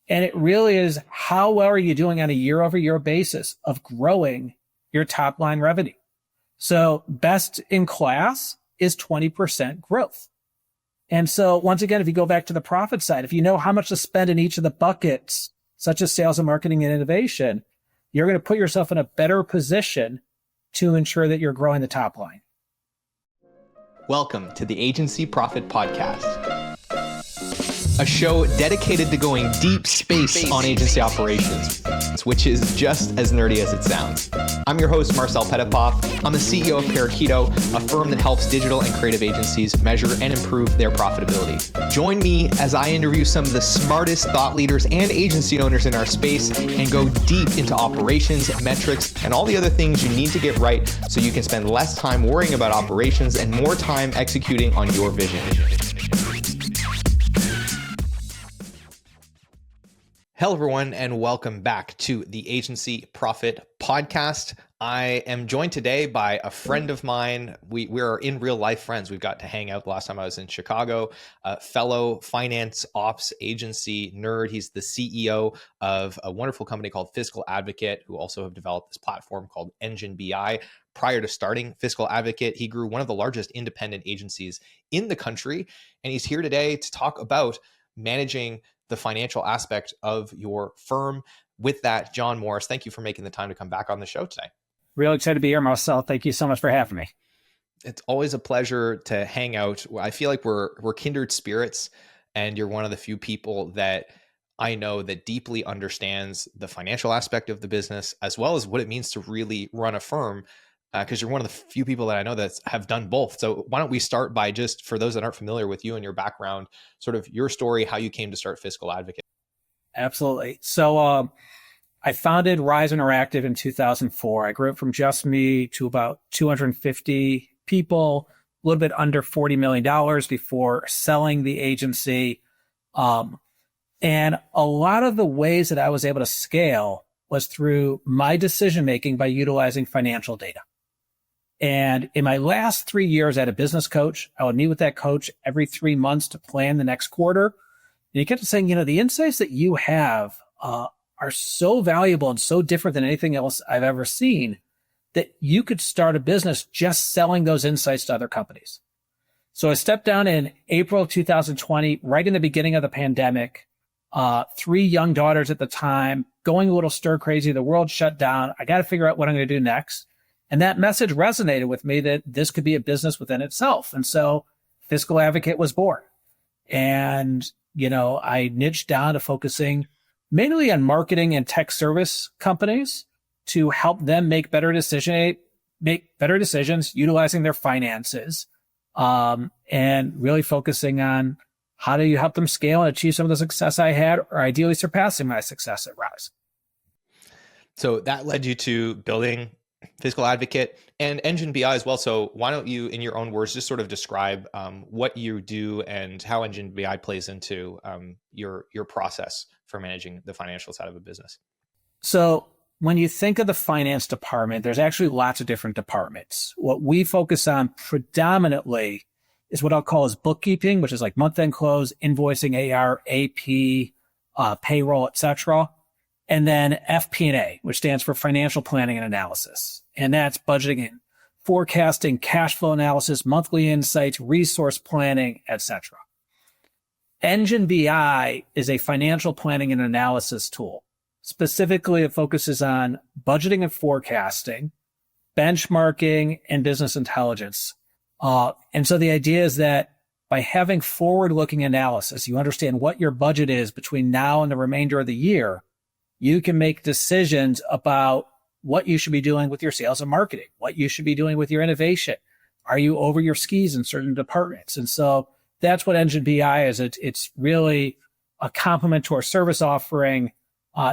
And it really is, how well are you doing on a year over year basis of growing your top line revenue? So best in class is 20% growth. And so once again, if you go back to the profit side, if you know how much to spend in each of the buckets, such as sales and marketing and innovation, you're going to put yourself in a better position to ensure that you're growing the top line. Welcome to the Agency Profit Podcast, a show dedicated to going deep space on agency operations, which is just as nerdy as it sounds. I'm your host, Marcel Petitpoff. I'm the CEO of Parakeeto, a firm that helps digital and creative agencies measure and improve their profitability. Join me as I interview some of the smartest thought leaders and agency owners in our space and go deep into operations, metrics, and all the other things you need to get right so you can spend less time worrying about operations and more time executing on your vision. Hello, everyone, and welcome back to the Agency Profit Podcast. I am joined today by a friend of mine. We are in real life friends. We've got to hang out the last time I was in Chicago, a fellow finance ops agency nerd. He's the CEO of a wonderful company called Fiscal Advocate, who also have developed this platform called EngineBI. Prior to starting Fiscal Advocate, he grew one of the largest independent agencies in the country. And he's here today to talk about managing the financial aspect of your firm. With that, Jon Morris, thank you for making the time to come back on the show today. Real excited to be here, Marcel. Thank you so much for having me. It's always a pleasure to hang out. I feel like we're kindred spirits, and you're one of the few people that I know that deeply understands the financial aspect of the business, as well as what it means to really run a firm, because you're one of the few people that I know that have done both. So why don't we start by, just for those that aren't familiar with you and your background, sort of your story, how you came to start Fiscal Advocate. Absolutely. So I founded Rise Interactive in 2004. I grew up from just me to about 250 people, a little bit under $40 million before selling the agency. And a lot of the ways that I was able to scale was through my decision-making by utilizing financial data. And in my last 3 years, I had a business coach. I would meet with that coach every 3 months to plan the next quarter. And he kept saying, the insights that you have are so valuable and so different than anything else I've ever seen that you could start a business just selling those insights to other companies. So I stepped down in April 2020, right in the beginning of the pandemic. 3 young daughters at the time, going a little stir crazy. The world shut down. I got to figure out what I'm going to do next. And that message resonated with me that this could be a business within itself. And so Fiscal Advocate was born. And, I niched down to focusing mainly on marketing and tech service companies to help them make better decisions utilizing their finances, and really focusing on how do you help them scale and achieve some of the success I had, or ideally surpassing my success at Rise. So that led you to building Fiscal Advocate and EngineBI as well. So why don't you, in your own words, just sort of describe what you do and how EngineBI plays into your process for managing the financial side of a business. So when you think of the finance department, there's actually lots of different departments. What we focus on predominantly is what I'll call is bookkeeping, which is like month-end close, invoicing, AR, AP, payroll, etc. And then FP&A, which stands for financial planning and analysis. And that's budgeting and forecasting, cash flow analysis, monthly insights, resource planning, etc. EngineBI is a financial planning and analysis tool. Specifically, it focuses on budgeting and forecasting, benchmarking, and business intelligence. And so the idea is that by having forward-looking analysis, you understand what your budget is between now and the remainder of the year. You can make decisions about what you should be doing with your sales and marketing, what you should be doing with your innovation. Are you over your skis in certain departments? And so that's what EngineBI is. It's really a complement to our service offering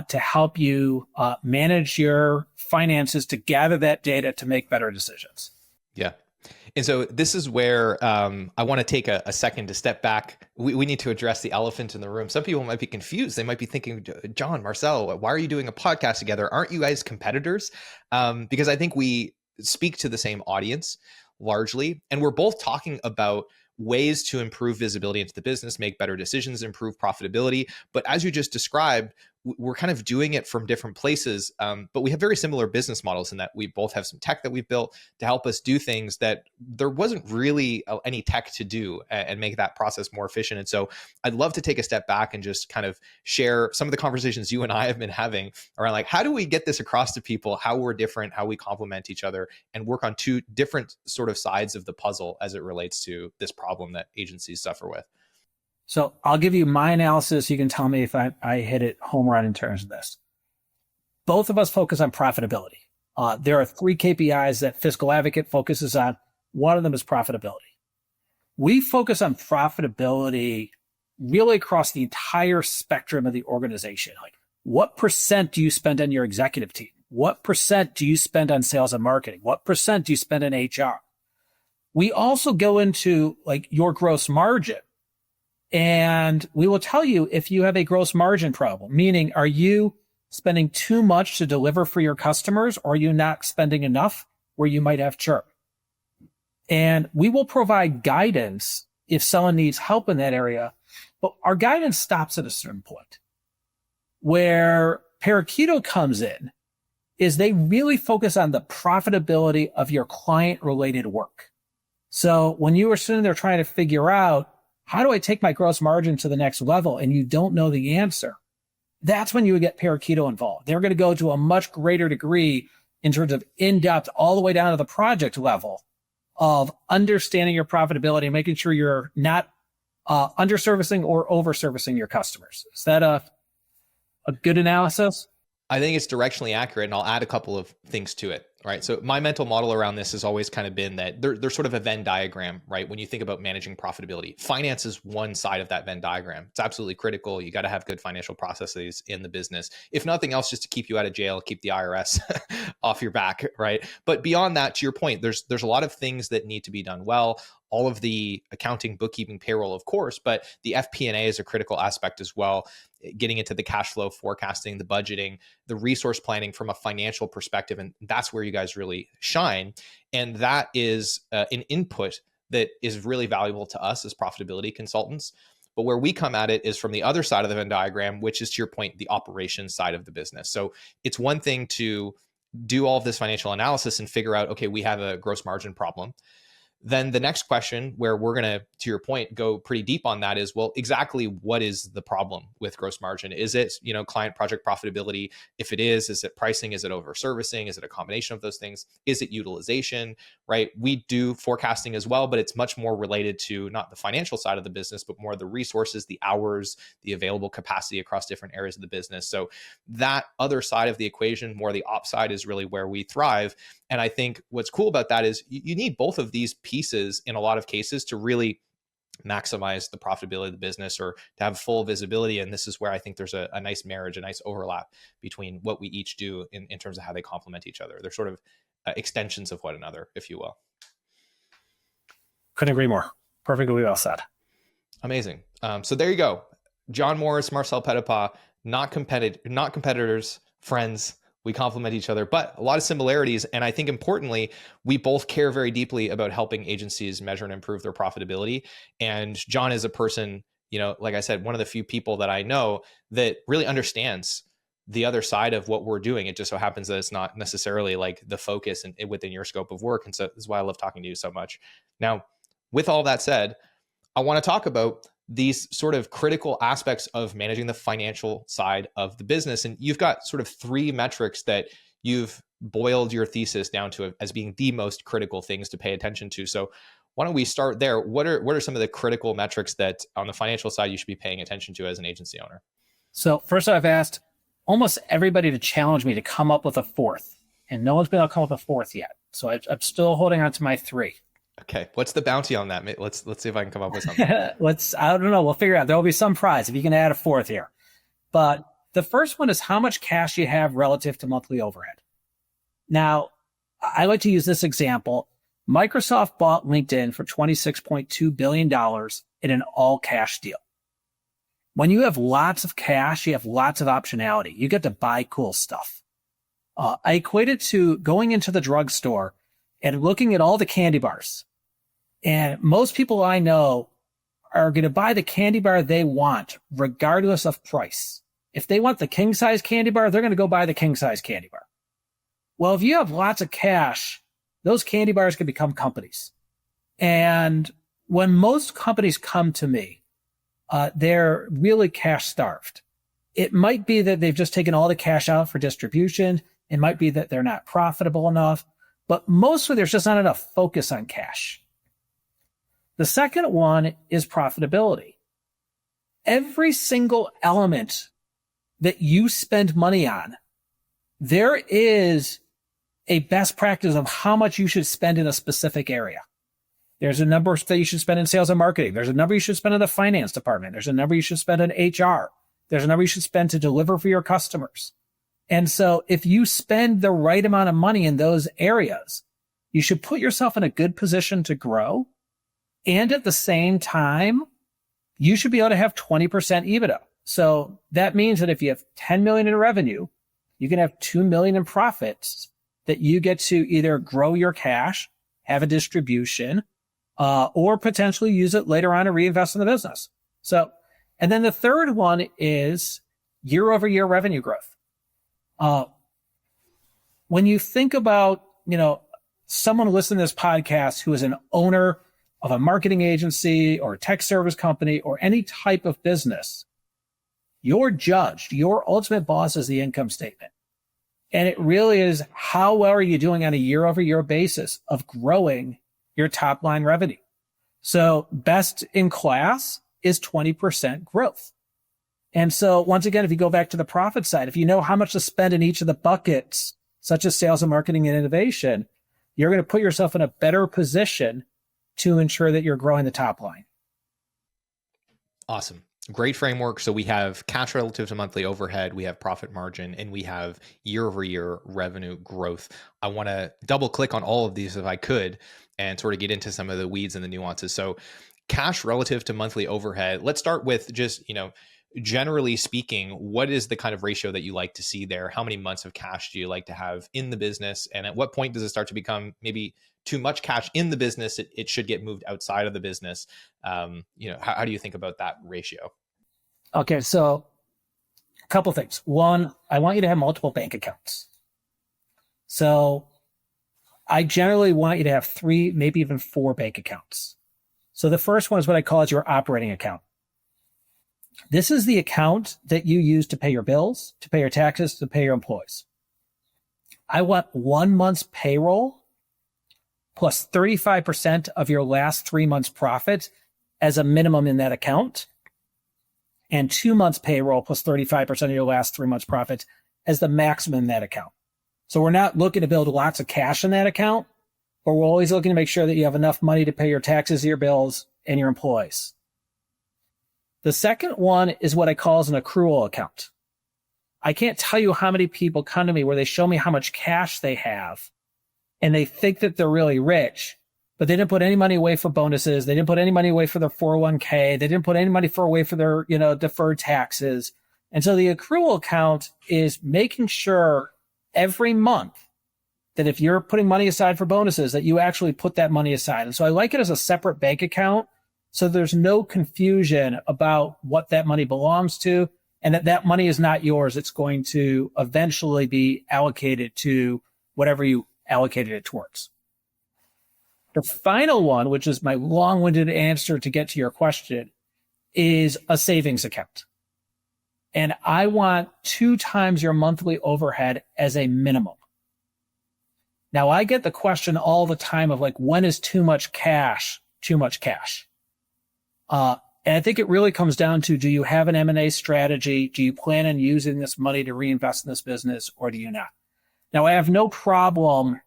to help you manage your finances, to gather that data to make better decisions. Yeah. And so this is where I want to take a second to step back. We need to address the elephant in the room. Some people might be confused. They might be thinking, Jon, Marcel, why are you doing a podcast together? Aren't you guys competitors? Because I think we speak to the same audience largely, and we're both talking about ways to improve visibility into the business, make better decisions, improve profitability. But as you just described, we're kind of doing it from different places, but we have very similar business models in that we both have some tech that we've built to help us do things that there wasn't really any tech to do and make that process more efficient. And so I'd love to take a step back and just kind of share some of the conversations you and I have been having around like, how do we get this across to people, how we're different, how we complement each other, and work on two different sort of sides of the puzzle as it relates to this problem that agencies suffer with. So I'll give you my analysis. You can tell me if I hit it home run in terms of this. Both of us focus on profitability. There are 3 KPIs that Fiscal Advocate focuses on. One of them is profitability. We focus on profitability really across the entire spectrum of the organization. Like, what % do you spend on your executive team? What % do you spend on sales and marketing? What % do you spend on HR? We also go into like your gross margin. And we will tell you if you have a gross margin problem, meaning are you spending too much to deliver for your customers, or are you not spending enough where you might have churn? And we will provide guidance if someone needs help in that area, but our guidance stops at a certain point. Where Parakeeto comes in is they really focus on the profitability of your client-related work. So when you were sitting there trying to figure out, how do I take my gross margin to the next level, and you don't know the answer, that's when you would get Parakeeto involved. They're going to go to a much greater degree in terms of in-depth all the way down to the project level of understanding your profitability and making sure you're not underservicing or overservicing your customers. Is that a good analysis? I think it's directionally accurate, and I'll add a couple of things to it. Right. So my mental model around this has always kind of been that there's sort of a Venn diagram, right? When you think about managing profitability, finance is one side of that Venn diagram. It's absolutely critical. You got to have good financial processes in the business, if nothing else, just to keep you out of jail, keep the IRS off your back, right? But beyond that, to your point, there's a lot of things that need to be done well. All of the accounting, bookkeeping, payroll, of course, but the FP&A is a critical aspect as well. Getting into the cash flow forecasting, the budgeting, the resource planning from a financial perspective. And that's where you guys really shine. And that is an input that is really valuable to us as profitability consultants. But where we come at it is from the other side of the Venn diagram, which is, to your point, the operations side of the business. So it's one thing to do all of this financial analysis and figure out, okay, we have a gross margin problem. Then the next question, where we're going to your point, go pretty deep on that is, well, exactly what is the problem with gross margin? Is it, client project profitability? If it is it pricing? Is it over servicing? Is it a combination of those things? Is it utilization, right? We do forecasting as well, but it's much more related to not the financial side of the business, but more the resources, the hours, the available capacity across different areas of the business. So that other side of the equation, more the ops side, is really where we thrive. And I think what's cool about that is you need both of these pieces in a lot of cases to really maximize the profitability of the business or to have full visibility. And this is where I think there's a nice marriage, a nice overlap between what we each do in terms of how they complement each other. They're sort of extensions of one another, if you will. Couldn't agree more. Perfectly well said. Amazing. So there you go. Jon Morris, Marcel Petitpas, not competitors, friends. We complement each other, but a lot of similarities. And I think importantly, we both care very deeply about helping agencies measure and improve their profitability. And Jon is a person, like I said, one of the few people that I know that really understands the other side of what we're doing. It just so happens that it's not necessarily like the focus and within your scope of work. And so this is why I love talking to you so much. Now, with all that said, I want to talk about these sort of critical aspects of managing the financial side of the business. And you've got sort of 3 metrics that you've boiled your thesis down to as being the most critical things to pay attention to. So why don't we start there? What are some of the critical metrics that on the financial side you should be paying attention to as an agency owner? So first, I've asked almost everybody to challenge me to come up with a 4th, and no one's been able to come up with a 4th yet. So I'm still holding on to my 3. Okay. What's the bounty on that? Let's see if I can come up with something. I don't know. We'll figure it out. There'll be some prize if you can add a 4th here. But the first one is how much cash you have relative to monthly overhead. Now, I like to use this example. Microsoft bought LinkedIn for $26.2 billion in an all-cash deal. When you have lots of cash, you have lots of optionality. You get to buy cool stuff. I equate it to going into the drugstore and looking at all the candy bars And most people I know are going to buy the candy bar they want, regardless of price. If they want the king size candy bar, they're going to go buy the king size candy bar. Well, if you have lots of cash, those candy bars can become companies. And when most companies come to me, they're really cash starved. It might be that they've just taken all the cash out for distribution. It might be that they're not profitable enough, but mostly there's just not enough focus on cash. The second one is profitability. Every single element that you spend money on, there is a best practice of how much you should spend in a specific area. There's a number that you should spend in sales and marketing. There's a number you should spend in the finance department. There's a number you should spend in HR. There's a number you should spend to deliver for your customers. And so if you spend the right amount of money in those areas, you should put yourself in a good position to grow. And at the same time, you should be able to have 20% EBITDA. So that means that if you have 10 million in revenue, you can have 2 million in profits that you get to either grow your cash, have a distribution, or potentially use it later on to reinvest in the business. So, and then the third one is year over year revenue growth. When you think about, someone listening to this podcast who is an owner of a marketing agency or a tech service company or any type of business, you're judged. Your ultimate boss is the income statement. And it really is, how well are you doing on a year over year basis of growing your top line revenue? So best in class is 20% growth. And so once again, if you go back to the profit side, if you know how much to spend in each of the buckets, such as sales and marketing and innovation, you're going to put yourself in a better position to ensure that you're growing the top line. Awesome. Great framework. So we have cash relative to monthly overhead, we have profit margin, and we have year over year revenue growth. I want to double click on all of these if I could and sort of get into some of the weeds and the nuances. So cash relative to monthly overhead, let's start with just, generally speaking, what is the kind of ratio that you like to see there? How many months of cash do you like to have in the business? And at what point does it start to become maybe too much cash in the business? It should get moved outside of the business. How do you think about that ratio? Okay, so a couple things. One, I want you to have multiple bank accounts. So I generally want you to have 3, maybe even 4 bank accounts. So the first one is what I call your operating account. This is the account that you use to pay your bills, to pay your taxes, to pay your employees. I want 1 month's payroll plus 35% of your last 3 months' profit as a minimum in that account, and 2 months payroll plus 35% of your last 3 months' profit as the maximum in that account. So we're not looking to build lots of cash in that account, but we're always looking to make sure that you have enough money to pay your taxes, your bills, and your employees. The second one is what I call as an accrual account. I can't tell you how many people come to me where they show me how much cash they have and they think that they're really rich, but they didn't put any money away for bonuses. They didn't put any money away for their 401k. They didn't put any money away for their, deferred taxes. And so the accrual account is making sure every month that if you're putting money aside for bonuses, that you actually put that money aside. And so I like it as a separate bank account, so there's no confusion about what that money belongs to, and that money is not yours. It's going to eventually be allocated to whatever you allocated it towards. The final one, which is my long-winded answer to get to your question, is a savings account. And I want 2 times your monthly overhead as a minimum. Now, I get the question all the time of when is too much cash too much cash? And I think it really comes down to, do you have an M&A strategy? Do you plan on using this money to reinvest in this business, or do you not? Now, I have no problem,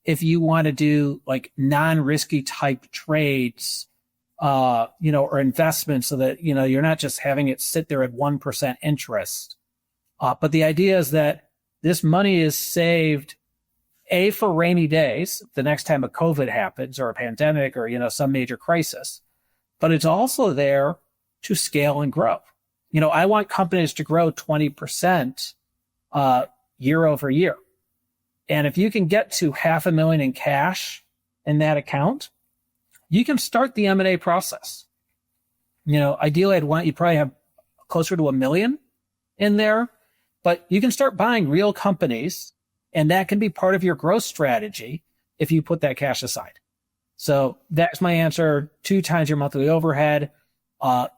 if you want to do non-risky type trades, or investments so that, you're not just having it sit there at 1% interest. But the idea is that this money is saved, A, for rainy days, the next time a COVID happens or a pandemic or, some major crisis. But it's also there to scale and grow. I want companies to grow 20% year over year. And if you can get to $500,000 in cash in that account, you can start the M&A process. Ideally I'd want you probably have closer to $1 million in there, but you can start buying real companies, and that can be part of your growth strategy if you put that cash aside. So that's my answer. 2 times your monthly overhead.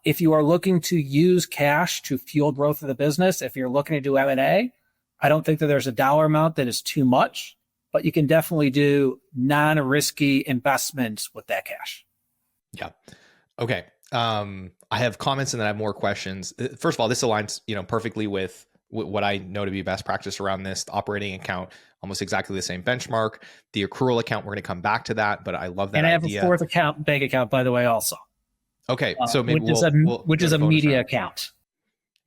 If you are looking to use cash to fuel growth of the business, if you're looking to do M&A, I don't think that there's a dollar amount that is too much, but you can definitely do non-risky investments with that cash. Yeah. Okay. I have comments and then I have more questions. First of all, this aligns, perfectly with what I know to be best practice around this. The operating account, almost exactly the same benchmark. The accrual account, we're going to come back to that, but I love that idea. And I have a fourth bank account, by the way, also. Okay, so maybe which is a media account.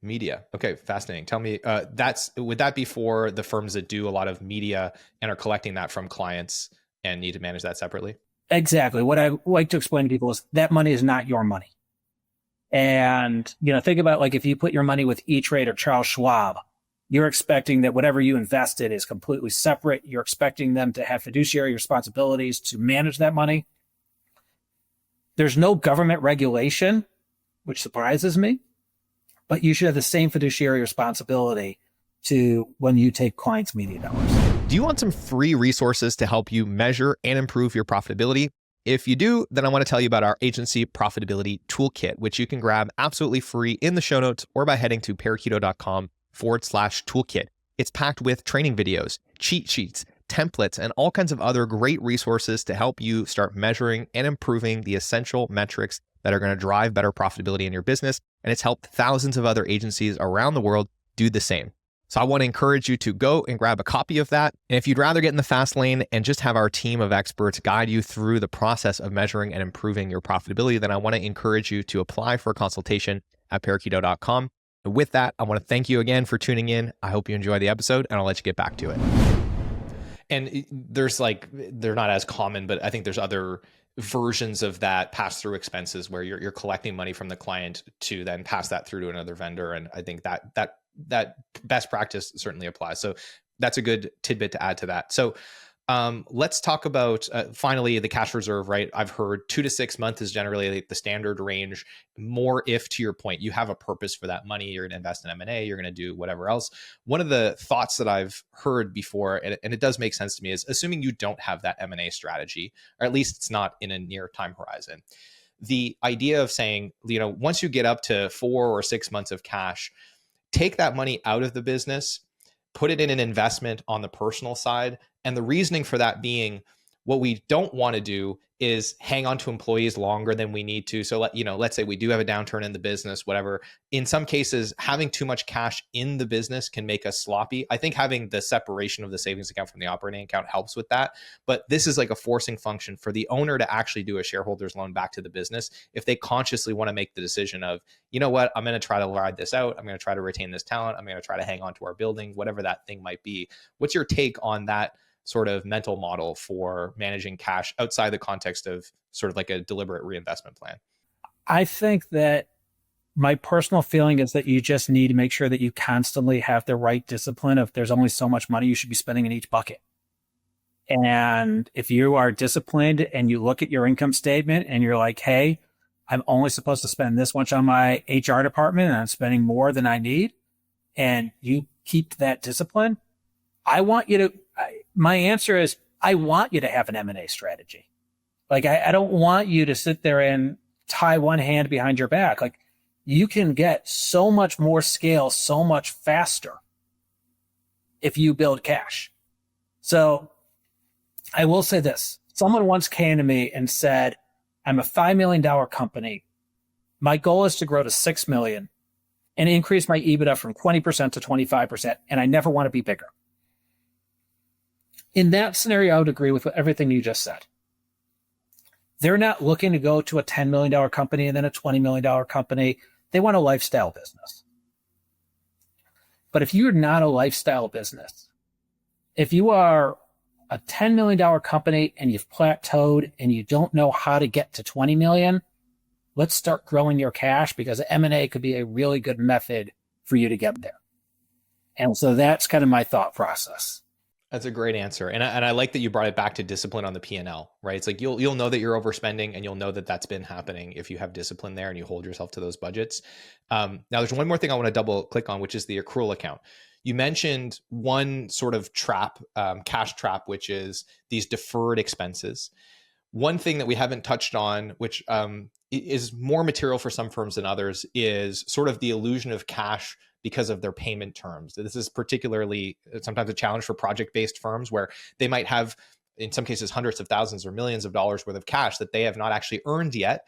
Media. Okay, fascinating. Tell me, would that be for the firms that do a lot of media and are collecting that from clients and need to manage that separately? Exactly. What I like to explain to people is that money is not your money. And, think about like if you put your money with E-Trade or Charles Schwab, you're expecting that whatever you invested is completely separate. You're expecting them to have fiduciary responsibilities to manage that money. There's no government regulation, which surprises me, but you should have the same fiduciary responsibility to when you take clients' media dollars. Do you want some free resources to help you measure and improve your profitability? If you do, then I want to tell you about our agency profitability toolkit, which you can grab absolutely free in the show notes or by heading to parakeeto.com/toolkit. It's packed with training videos, cheat sheets, templates, and all kinds of other great resources to help you start measuring and improving the essential metrics that are going to drive better profitability in your business. And it's helped thousands of other agencies around the world do the same. So I want to encourage you to go and grab a copy of that. And if you'd rather get in the fast lane and just have our team of experts guide you through the process of measuring and improving your profitability, then I want to encourage you to apply for a consultation at parakeeto.com. And with that, I want to thank you again for tuning in. I hope you enjoy the episode, and I'll let you get back to it. And they're not as common, but I think there's other versions of that pass-through expenses where you're collecting money from the client to then pass that through to another vendor. And I think that best practice certainly applies. So that's a good tidbit to add to that. So let's talk about finally the cash reserve, right? I've heard 2 to 6 months is generally the standard range. More if, to your point, you have a purpose for that money, you're going to invest in M&A, you're going to do whatever else. One of the thoughts that I've heard before, and it does make sense to me, is assuming you don't have that M&A strategy, or at least it's not in a near time horizon. The idea of saying, once you get up to 4 or 6 months of cash, take that money out of the business, put it in an investment on the personal side. And the reasoning for that being, what we don't want to do is hang on to employees longer than we need to. So let's say we do have a downturn in the business, whatever. In some cases, having too much cash in the business can make us sloppy. I think having the separation of the savings account from the operating account helps with that. But this is like a forcing function for the owner to actually do a shareholder's loan back to the business if they consciously want to make the decision of, you know what, I'm going to try to ride this out. I'm going to try to retain this talent. I'm going to try to hang on to our building, whatever that thing might be. What's your take on that sort of mental model for managing cash outside the context of sort of like a deliberate reinvestment plan? I think that my personal feeling is that you just need to make sure that you constantly have the right discipline. If there's only so much money you should be spending in each bucket. And if you are disciplined and you look at your income statement and you're like, hey, I'm only supposed to spend this much on my HR department and I'm spending more than I need, and you keep that discipline, my answer is, I want you to have an M&A strategy. Like, I don't want you to sit there and tie one hand behind your back. Like, you can get so much more scale so much faster if you build cash. So I will say this. Someone once came to me and said, I'm a $5 million company. My goal is to grow to 6 million and increase my EBITDA from 20% to 25%. And I never want to be bigger. In that scenario, I would agree with everything you just said. They're not looking to go to a $10 million company and then a $20 million company. They want a lifestyle business. But if you're not a lifestyle business, if you are a $10 million company and you've plateaued and you don't know how to get to 20 million, let's start growing your cash, because M&A could be a really good method for you to get there. And so that's kind of my thought process. That's a great answer. And I like that you brought it back to discipline on the P&L, right? It's like you'll know that you're overspending, and you'll know that that's been happening if you have discipline there and you hold yourself to those budgets. Now there's one more thing I want to double click on, which is the accrual account. You mentioned one sort of trap, cash trap, which is these deferred expenses. One thing that we haven't touched on, which is more material for some firms than others, is sort of the illusion of cash because of their payment terms. This is particularly sometimes a challenge for project-based firms where they might have, in some cases, hundreds of thousands or millions of dollars worth of cash that they have not actually earned yet,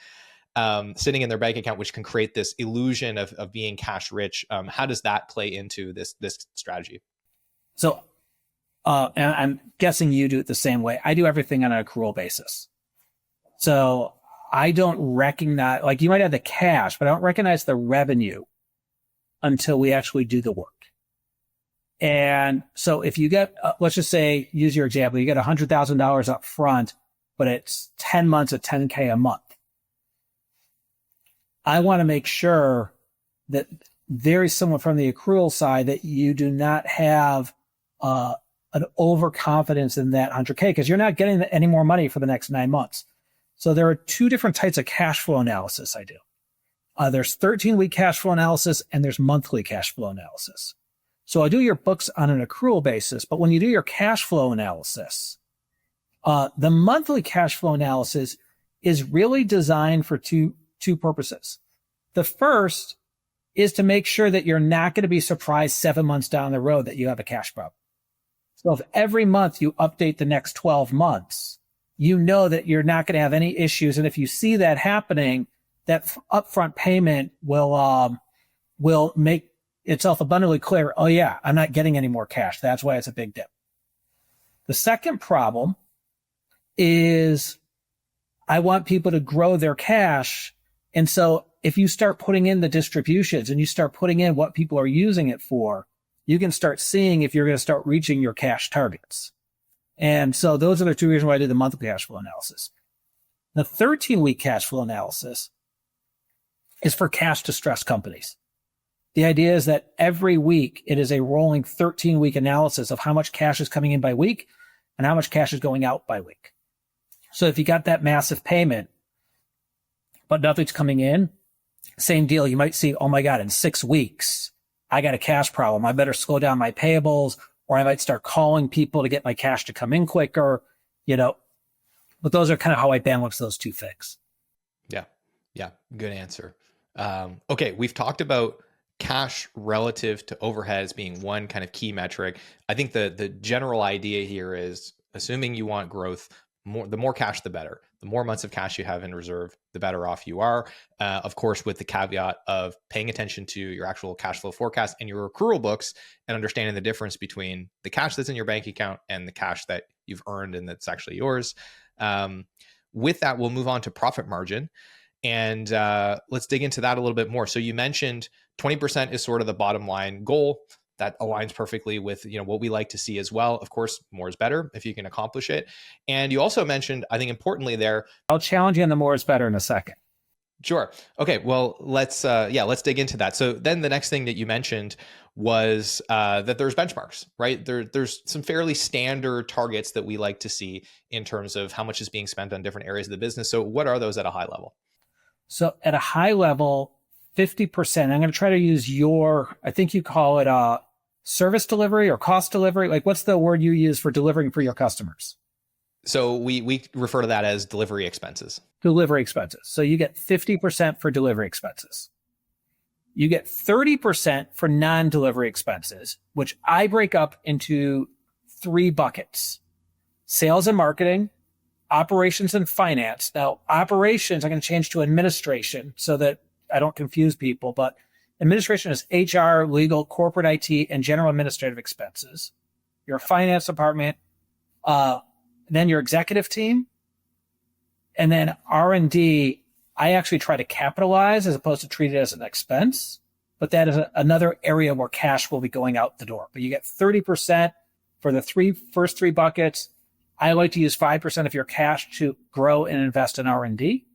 sitting in their bank account, which can create this illusion of being cash rich. How does that play into this strategy? So, and I'm guessing you do it the same way. I do everything on an accrual basis. So I don't recognize, like you might have the cash, but I don't recognize the revenue until we actually do the work. And so if you get, let's just say, use your example, you get $100,000 up front, but it's 10 months at $10K a month. I want to make sure that very similar from the accrual side, that you do not have an overconfidence in that 100K, because you're not getting any more money for the next 9 months. So there are two different types of cash flow analysis I do. There's 13-week cash flow analysis, and there's monthly cash flow analysis. So I do your books on an accrual basis, but when you do your cash flow analysis, the monthly cash flow analysis is really designed for two purposes. The first is to make sure that you're not going to be surprised 7 months down the road that you have a cash problem. So if every month you update the next 12 months, you know that you're not going to have any issues. And if you see that happening, that upfront payment will make itself abundantly clear. Oh yeah, I'm not getting any more cash. That's why it's a big dip. The second problem is I want people to grow their cash. And so if you start putting in the distributions and you start putting in what people are using it for, you can start seeing if you're going to start reaching your cash targets. And so those are the two reasons why I do the monthly cash flow analysis. The 13-week cash flow analysis is for cash distressed companies. The idea is that every week it is a rolling 13-week analysis of how much cash is coming in by week and how much cash is going out by week. So if you got that massive payment, but nothing's coming in, same deal. You might see, oh my God, in 6 weeks, I got a cash problem. I better slow down my payables, or I might start calling people to get my cash to come in quicker, but those are kind of how I balance those two things. Yeah. Good answer. Okay. We've talked about cash relative to overheads being one kind of key metric. I think the general idea here is, assuming you want growth, the more cash, the better. The more months of cash you have in reserve, the better off you are. Of course, with the caveat of paying attention to your actual cash flow forecast and your accrual books, and understanding the difference between the cash that's in your bank account and the cash that you've earned and that's actually yours. With that, we'll move on to profit margin. And let's dig into that a little bit more. So you mentioned 20% is sort of the bottom line goal. That aligns perfectly with what we like to see as well. Of course, more is better if you can accomplish it. And you also mentioned, I think importantly there, I'll challenge you on the more is better in a second. Sure. Okay. Well, let's dig into that. So then the next thing that you mentioned was that there's benchmarks, right? There's some fairly standard targets that we like to see in terms of how much is being spent on different areas of the business. So what are those at a high level? So at a high level, 50%, I'm going to try to use I think you call it service delivery or cost delivery. Like, what's the word you use for delivering for your customers? So we refer to that as delivery expenses. Delivery expenses. So you get 50% for delivery expenses. You get 30% for non-delivery expenses, which I break up into 3 buckets: sales and marketing, operations and finance. Now, operations, I'm going to change to administration so that I don't confuse people, but administration is HR, legal, corporate IT, and general administrative expenses. Your finance department, then your executive team, and then R&D, I actually try to capitalize as opposed to treat it as an expense, but that is another area where cash will be going out the door. But you get 30% for the first three buckets. I like to use 5% of your cash to grow and invest in R&D.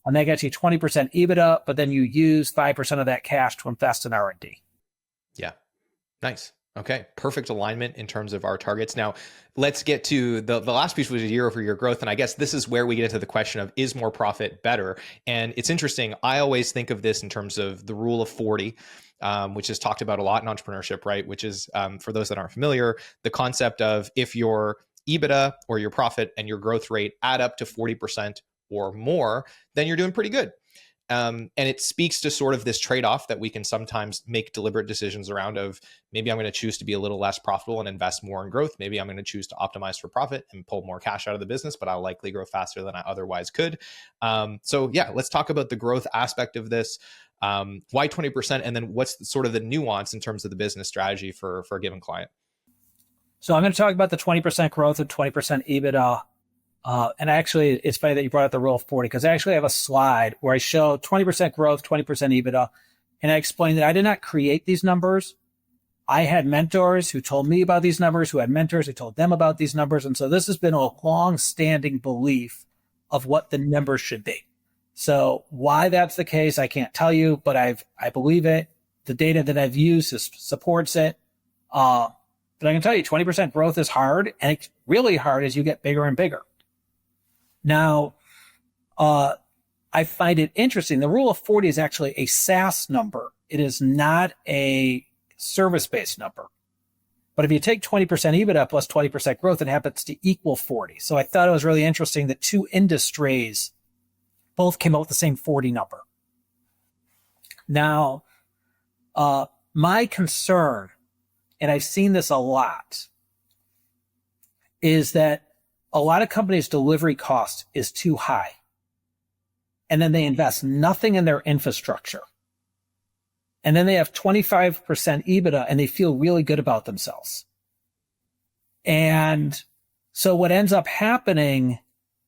And that gets you 20% EBITDA, but then you use 5% of that cash to invest in R&D. Yeah. Nice. Okay, perfect alignment in terms of our targets. Now, let's get to the last piece, which is year-over-year growth. And I guess this is where we get into the question of, is more profit better? And it's interesting. I always think of this in terms of the rule of 40, which is talked about a lot in entrepreneurship, right? Which is, for those that aren't familiar, the concept of if your EBITDA or your profit and your growth rate add up to 40% or more, then you're doing pretty good. And it speaks to sort of this trade-off that we can sometimes make deliberate decisions around of, maybe I'm going to choose to be a little less profitable and invest more in growth. Maybe I'm going to choose to optimize for profit and pull more cash out of the business, but I'll likely grow faster than I otherwise could. So yeah, let's talk about the growth aspect of this. Why 20%? And then what's sort of the nuance in terms of the business strategy for a given client? So I'm going to talk about the 20% growth and 20% EBITDA. And actually, it's funny that you brought up the rule of 40, because I actually have a slide where I show 20% growth, 20% EBITDA. And I explain that I did not create these numbers. I had mentors who told me about these numbers, who had mentors who told them about these numbers. And so this has been a long-standing belief of what the numbers should be. So why that's the case, I can't tell you, but I believe it. The data that I've used supports it. But I can tell you 20% growth is hard, and it's really hard as you get bigger and bigger. Now, I find it interesting. The rule of 40 is actually a SaaS number. It is not a service-based number. But if you take 20% EBITDA plus 20% growth, it happens to equal 40. So I thought it was really interesting that two industries both came out with the same 40 number. Now, my concern, and I've seen this a lot, is that a lot of companies' delivery cost is too high. And then they invest nothing in their infrastructure. And then they have 25% EBITDA and they feel really good about themselves. And so what ends up happening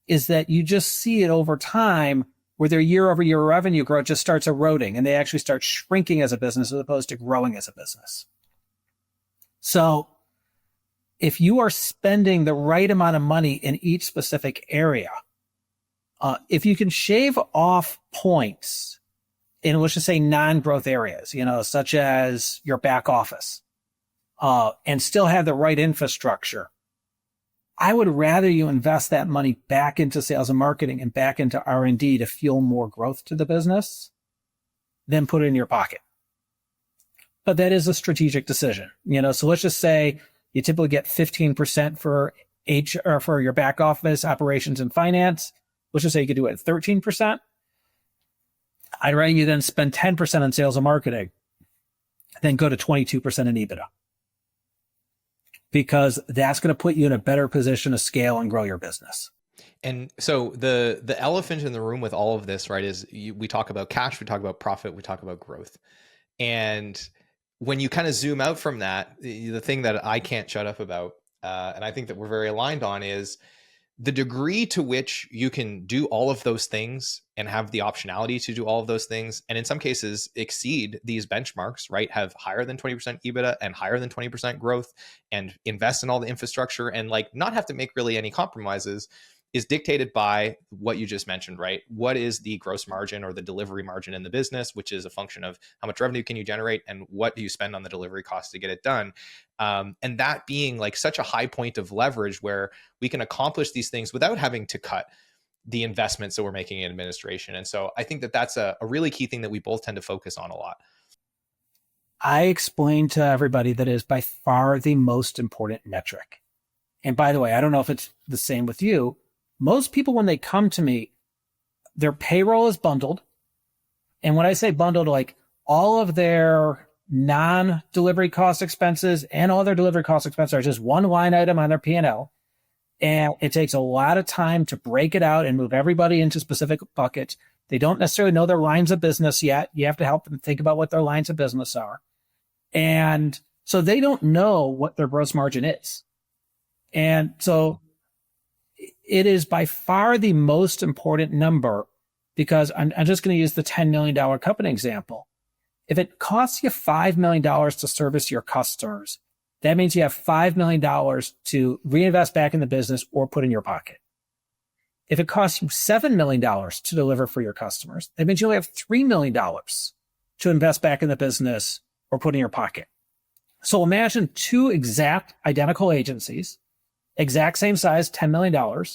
is that you just see it over time where their year-over-year revenue growth just starts eroding and they actually start shrinking as a business as opposed to growing as a business. So if you are spending the right amount of money in each specific area, if you can shave off points in, let's just say, non-growth areas, such as your back office, and still have the right infrastructure, I would rather you invest that money back into sales and marketing and back into R&D to fuel more growth to the business than put it in your pocket. But that is a strategic decision, so let's just say you typically get 15% for for your back office operations and finance. Let's just say you could do it at 13%. I'd rather you then spend 10% on sales and marketing, then go to 22% in EBITDA. Because that's going to put you in a better position to scale and grow your business. And so the elephant in the room with all of this, right, is we talk about cash, we talk about profit, we talk about growth. And when you kind of zoom out from that, the thing that I can't shut up about, and I think that we're very aligned on, is the degree to which you can do all of those things and have the optionality to do all of those things, and in some cases exceed these benchmarks, right? Have higher than 20% EBITDA and higher than 20% growth, and invest in all the infrastructure and not have to make really any compromises, is dictated by what you just mentioned, right? What is the gross margin or the delivery margin in the business, which is a function of how much revenue can you generate and what do you spend on the delivery cost to get it done. And that being such a high point of leverage where we can accomplish these things without having to cut the investments that we're making in administration. And so I think that that's a really key thing that we both tend to focus on a lot. I explain to everybody that is by far the most important metric. And by the way, I don't know if it's the same with you. Most people, when they come to me, their payroll is bundled. And when I say bundled, all of their non-delivery cost expenses and all their delivery cost expenses are just one line item on their P&L. And it takes a lot of time to break it out and move everybody into specific buckets. They don't necessarily know their lines of business yet. You have to help them think about what their lines of business are. And so they don't know what their gross margin is. And so it is by far the most important number, because I'm just going to use the $10 million company example. If it costs you $5 million to service your customers, that means you have $5 million to reinvest back in the business or put in your pocket. If it costs you $7 million to deliver for your customers, that means you only have $3 million to invest back in the business or put in your pocket. So imagine two exact identical agencies, exact same size, $10 million,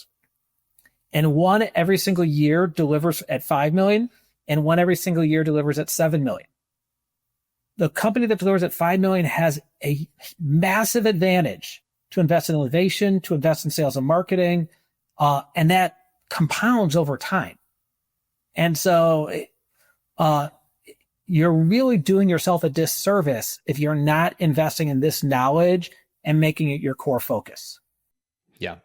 and one every single year delivers at $5 million, and one every single year delivers at $7 million. The company that delivers at $5 million has a massive advantage to invest in innovation, to invest in sales and marketing, and that compounds over time. And so you're really doing yourself a disservice if you're not investing in this knowledge and making it your core focus. Yeah.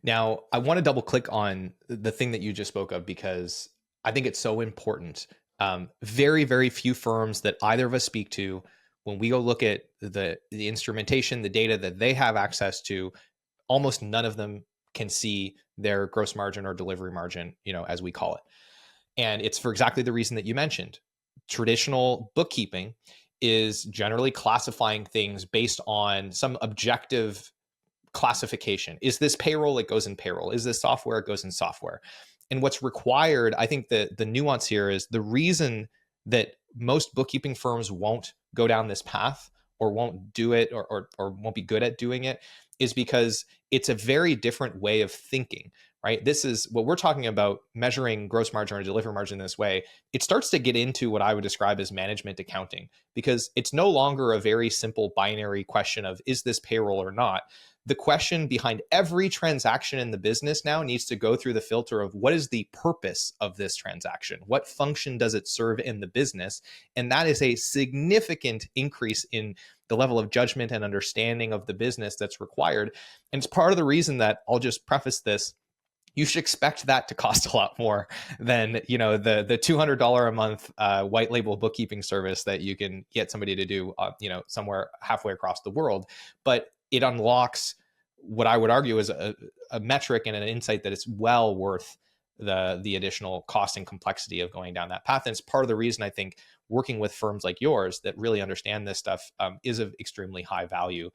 Now, I want to double click on the thing that you just spoke of, because I think it's so important. Very, very few firms that either of us speak to, when we go look at the instrumentation, the data that they have access to, almost none of them can see their gross margin or delivery margin, as we call it. And it's for exactly the reason that you mentioned. Traditional bookkeeping is generally classifying things based on some objective classification. Is this payroll? It goes in payroll. Is this software? It goes in software. And what's required, I think the nuance here is the reason that most bookkeeping firms won't go down this path or won't do it or won't be good at doing it is because it's a very different way of thinking, right? This is what we're talking about, measuring gross margin or delivery margin this way. It starts to get into what I would describe as management accounting, because it's no longer a very simple binary question of, is this payroll or not? The question behind every transaction in the business now needs to go through the filter of, what is the purpose of this transaction? What function does it serve in the business? And that is a significant increase in the level of judgment and understanding of the business that's required. And it's part of the reason that, I'll just preface this, you should expect that to cost a lot more than, the $200 a month white label bookkeeping service that you can get somebody to do, somewhere halfway across the world. But it unlocks what I would argue is a metric and an insight that it's well worth the additional cost and complexity of going down that path. And it's part of the reason I think working with firms like yours that really understand this stuff is of extremely high value,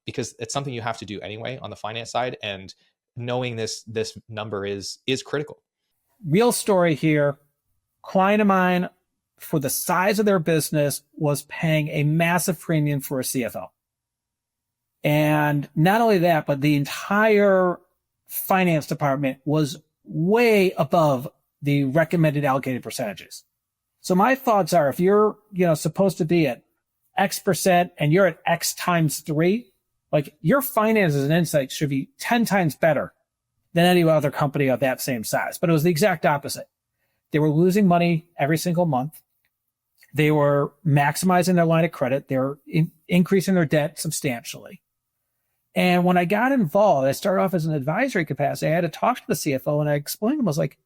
because it's something you have to do anyway on the finance side. And knowing this number is critical. Real story here. Client of mine, for the size of their business, was paying a massive premium for a CFO. And not only that, but the entire finance department was way above the recommended allocated percentages. So my thoughts are, if you're, supposed to be at X percent and you're at X times 3, like, your finances and insights should be 10 times better than any other company of that same size. But it was the exact opposite. They were losing money every single month. They were maximizing their line of credit. They were increasing their debt substantially. And when I got involved, I started off as an advisory capacity. I had to talk to the CFO, and I explained to him, I was like,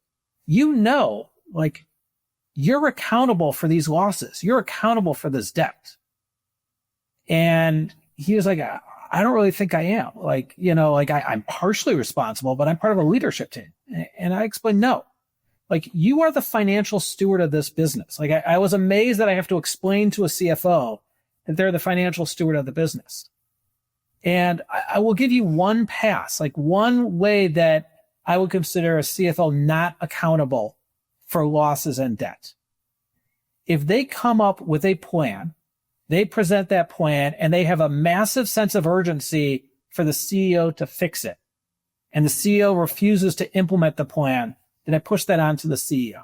you're accountable for these losses. You're accountable for this debt. And he was like, I don't really think I am. I'm partially responsible, but I'm part of a leadership team. And I explained, no, you are the financial steward of this business. I was amazed that I have to explain to a CFO that they're the financial steward of the business. And I will give you one pass, one way that I would consider a CFO not accountable for losses and debt. If they come up with a plan, they present that plan, and they have a massive sense of urgency for the CEO to fix it, and the CEO refuses to implement the plan, then I push that on to the CEO.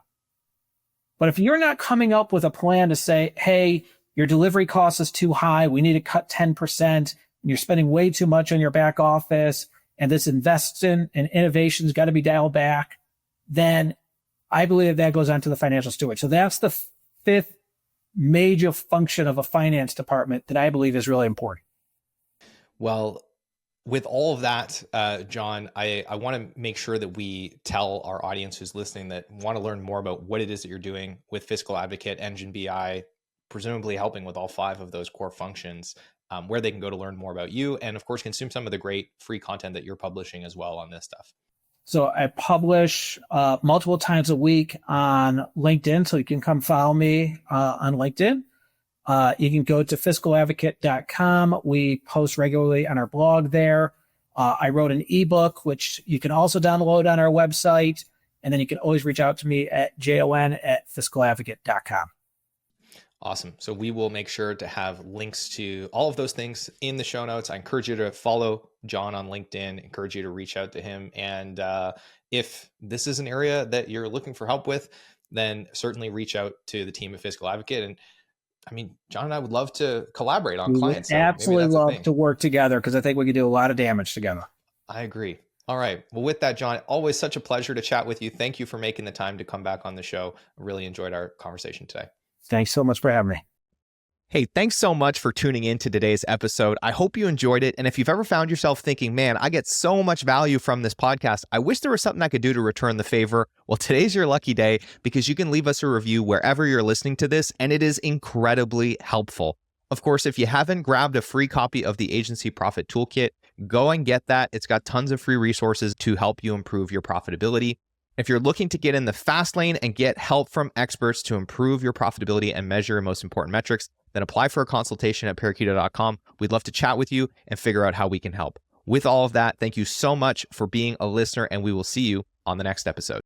But if you're not coming up with a plan to say, hey, your delivery cost is too high, we need to cut 10%, and you're spending way too much on your back office, and this investment and innovation's got to be dialed back, then I believe that goes on to the financial steward. So that's the fifth major function of a finance department that I believe is really important. Well, with all of that, Jon, I want to make sure that we tell our audience who's listening that want to learn more about what it is that you're doing with Fiscal Advocate EngineBI, presumably helping with all 5 of those core functions, where they can go to learn more about you, and of course, consume some of the great free content that you're publishing as well on this stuff. So I publish multiple times a week on LinkedIn, so you can come follow me on LinkedIn. You can go to fiscaladvocate.com. We post regularly on our blog there. I wrote an ebook, which you can also download on our website. And then you can always reach out to me at jon@fiscaladvocate.com. Awesome. So we will make sure to have links to all of those things in the show notes. I encourage you to follow Jon on LinkedIn, encourage you to reach out to him. And if this is an area that you're looking for help with, then certainly reach out to the team at Fiscal Advocate. And I mean, Jon and I would love to collaborate on We clients. would absolutely love to work together because I think we could do a lot of damage together. I agree. All right. Well, with that, Jon, always such a pleasure to chat with you. Thank you for making the time to come back on the show. I really enjoyed our conversation today. Thanks so much for having me. Hey, thanks so much for tuning in to today's episode. I hope you enjoyed it. And if you've ever found yourself thinking, man, I get so much value from this podcast, I wish there was something I could do to return the favor. Well, today's your lucky day because you can leave us a review wherever you're listening to this, and it is incredibly helpful. Of course, if you haven't grabbed a free copy of the Agency Profit Toolkit, go and get that. It's got tons of free resources to help you improve your profitability. If you're looking to get in the fast lane and get help from experts to improve your profitability and measure your most important metrics, then apply for a consultation at parakeeto.com. We'd love to chat with you and figure out how we can help. With all of that, thank you so much for being a listener, and we will see you on the next episode.